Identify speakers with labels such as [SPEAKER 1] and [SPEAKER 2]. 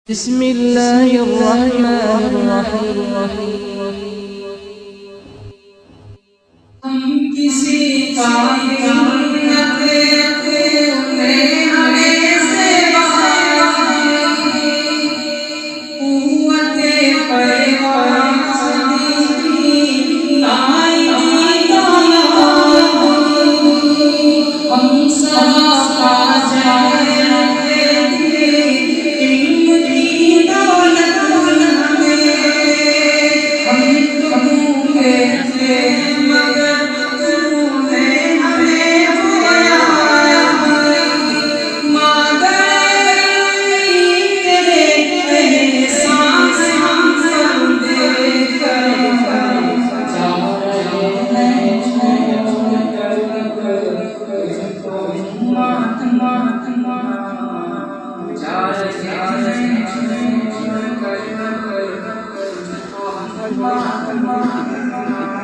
[SPEAKER 1] बिस्मिल्लाहिर्रहमानिर्रहीम।
[SPEAKER 2] हम किसी कायनात ने हमें से कुव्वते पैगाम दी ताई हम सब पा जाते इल्म की दौलत हमें हम तुमके थे मगर तूने हमें खोया मगर तेरे एहसान हम सब देख कर जा रहे हैं